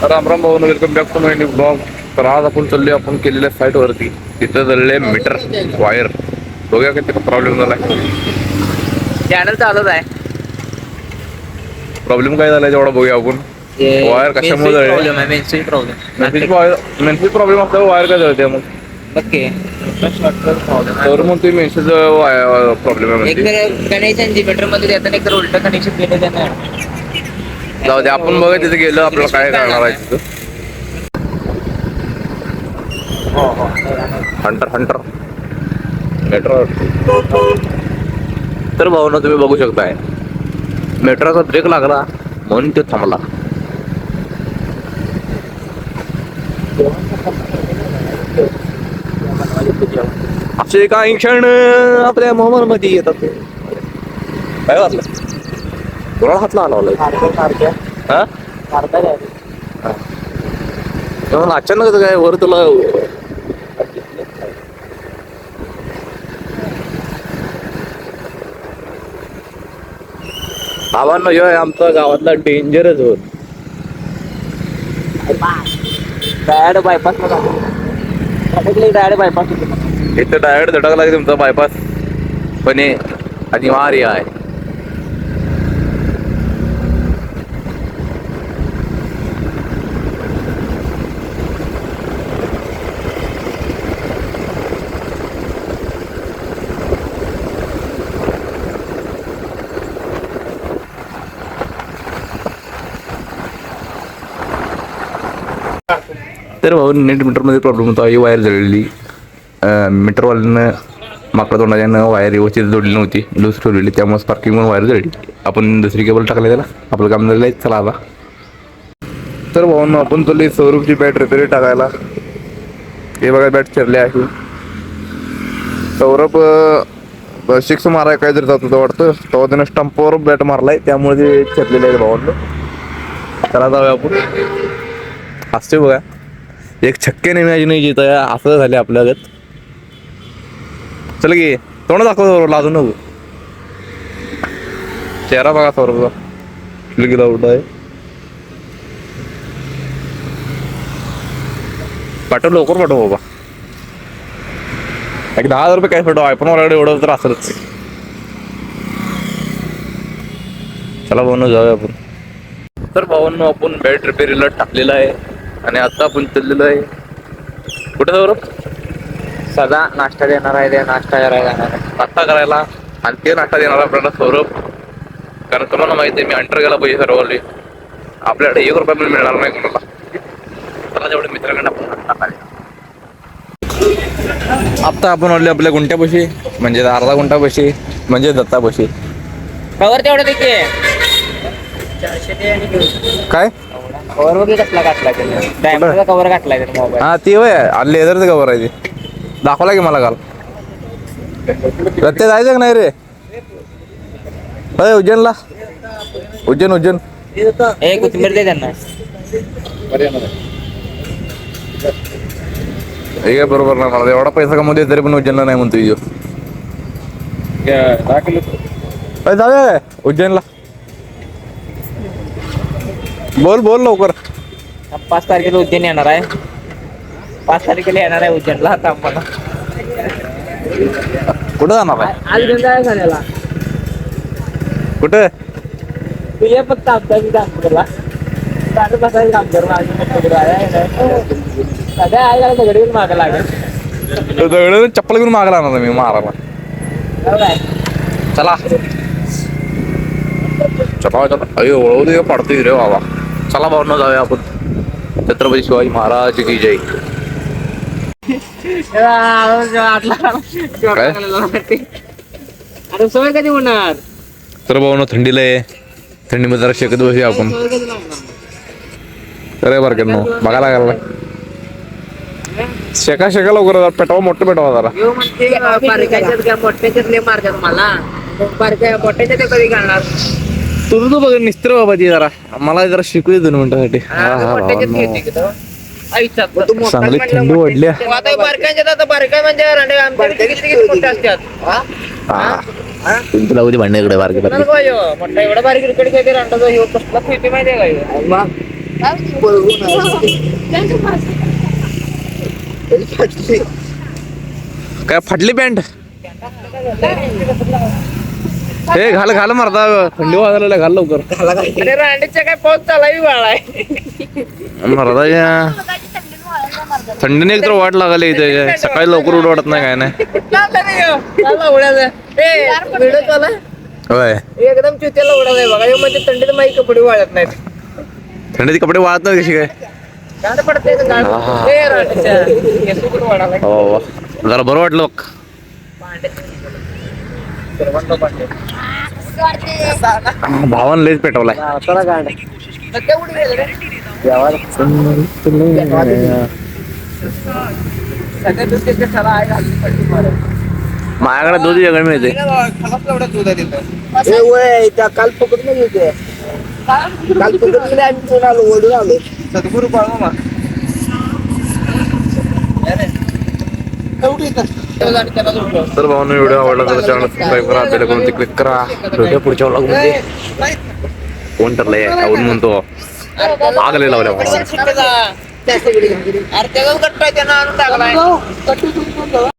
राम राम भाऊ, welcome back to my new blog. तर आज आपण चाललोय आपण केलेल्या साईट वरती. तिथं झालेले मीटर वायर बघूया किती प्रॉब्लेम झालाय. चॅनल चालूच आहे. प्रॉब्लेम काय झालाय तेवढा बघूया आपण. वायर कशामुळे प्रॉब्लेम आहे. मेन प्रॉब्लेम मेन्सची प्रॉब्लेम असल्यावर वायर काय जळते मग. ओके. तर मग ते मेन्सच प्रॉब्लेम आहे एक म्हणजे. तर गणेश मीटर मध्ये देताना एक तर उलट कनेक्शन केलं त्यानं. जाऊ दे, आपण बघा तिथे गेलो आपल्याला काय करणार आहे तिथं. Hunter Hunter metro. तर भाऊ ना तुम्ही बघू शकताय मेट्रोचा ब्रेक लागला म्हणून तो थांबला. असे काही क्षण आपल्या मोबाईल मध्ये येतात. काय वाटलं कोणाला हात लावलाय हा अचानक काय वर तुला आव्हान आहे आमचा गावातला danger zone. Direct bypass direct bypass इथं डायरेक्ट धडकला की तुमचा बायपास पण हे अनिवार्य आहे. तर भाऊ नेट मीटरमध्ये प्रॉब्लेम होता. ही वायर जळलेली. मीटरवाल्यानं माकडा तोंडाच्यानं वायर व्यवस्थित जोडली नव्हती, लूज ठेवलेली, त्यामुळे स्पार्किंगवर वायर जळली. आपण दुसरी केबल टाकली त्याला, आपलं काम झालेलं आहे. चला आला. तर भाऊ आपण चालली सौरभची बॅट रिपेअर टाकायला. हे बघा बॅट चिरले आहे. सौरभ सिक्स माराय काय जर जात होतं वाटतं, तेव्हा त्यानं स्टंपवर बॅट मारलाय, त्यामुळे ते चिरलेले आहे भावांना. चला जाऊया आपण. असते बघा एक छक्के इमॅजिन येत आहे असं झाले आपल्यागत. चल की तोंड दाखव लाजू नको. चेहरा बघा सौरभचा गेला उठा आहे. पाठव लवकर पाठव बाबा. एक 10,000 रुपये काय पाठव. आयफोन वगैरे एवढं तर असेलच. चला भाऊ जाऊया आपण. तर भावांनो आपण बॅट रिपेअरीला टाकलेला आहे आणि आता आपण चाललेलो आहे कुठे सौरभ. सदा नाश्ता देणार आहे. ते नाश्ता करायला जाणार आहे. नाश्ता करायला आणि ते नाश्ता देणार आपल्याला सौरभ. कारण तुम्हाला माहिती आहे मी अंटर गेला पाहिजे सर्वले. आपल्याकडे 1 रुपया पण मिळणार नाही कोणाला. मला जेवढे मित्रांकडे आपण नाश्ता खायला. आता आपण आले आपल्या गुंट्यापाशी, म्हणजे अर्धा गुंठापाशी, म्हणजे दत्तापाशी. कवर तेवढं तिथे काय कवर वगैरे कसला घातला त्याने. डायमंडचा कवर घातलाय त्याने मोबाईल. हा ते वय लेदरचं कवर आहे ते. दाखवला की मला काल. रत्ते जायचं का नाही रे. अरे उज्जैनला. उज्जैन ए कोथिंबीर दे त्यांना. हे काय बरोबर नाही. मला एवढा पैसा कमवू दे तरी पण उज्जैनला नाही म्हणतो यो. जाऊया काय उज्जैनला. बोल लवकर. 5 तारखेला उज्जैन येणार आहे. 5 तारखेला येणार आहे उज्जैनला. आता मला कुठं जाणार आहे. आज घेऊन जाय खाण्याला. कुठे तू ये फक्त आमच्या नागपूरला. साडे बसायचं काम कर. सध्या आहे सगळे मागं लागेल. दगड चप्पल घेऊन मागला ना मी मारायला. चला चला चला. अयो वळवू दे पडतोय रे बाबा. चला भाऊ न जाऊया आपण. छत्रपती शिवाजी महाराज की जय. अरे सोय कधी होणार. तर भाऊ न थंडीला आहे. थंडीमध्ये जरा शेकत बसूया आपण. अरे बरं का बघायला लागला शेका लवकर. पेटवा मोठं पेटवा जरा. मोठ्याच्यातले मारतात मला. मोठ्याच्या कधी घालणार. तुझं तू बघ निस्त्र बाबा ती जरा. मला जरा शिकू दे 2 मिनिटासाठी. चांगली थंडी वाढल्या. तुला उद्या भांडण्याकडे बारके मोठा एवढा बारीक क्रिकेट खेळते रांडा कसला खेळते माहिती आहे काय. काय फाटली पॅन्ट हे घाल घाल मारता थंडी वाजायला घाल लवकर अरे रांडीच्या काय पाऊस चालावी बाळा आहे मारता थंडीने एक तर वाट लागायला इथे सकाळी लवकर उठ वाटत नाही काय नाही व्हिडिओ चाला होय एकदम चुत्याला उडालाय बघा हे म्हणजे थंडीत माझी कपडे वाळत नाहीत थंडीचे कपडे वाळत नाही कशी काय गाड पडते रांडीच्या केस कुठे वाढालाय हो वा. जरा बरं वाटलं बघ भावानं लयच पेटवलाय माझ्याकडे दूध वेगळं मिळते काल फुकट नाही येते काल फुकट गेले आम्ही कोण आलो ओढून आलो सद्गुरू बाळमा तर भावांनो व्हिडिओ आवडला तर चॅनल सबस्क्राईब करा बेल करून क्लिक करा व्हिडिओ पुढच्या व्लॉग मध्ये कोण ठरलंय आवड म्हणतो आगले लावल्या अरे त्याचा गट्टा त्यानं आणून टाकलाय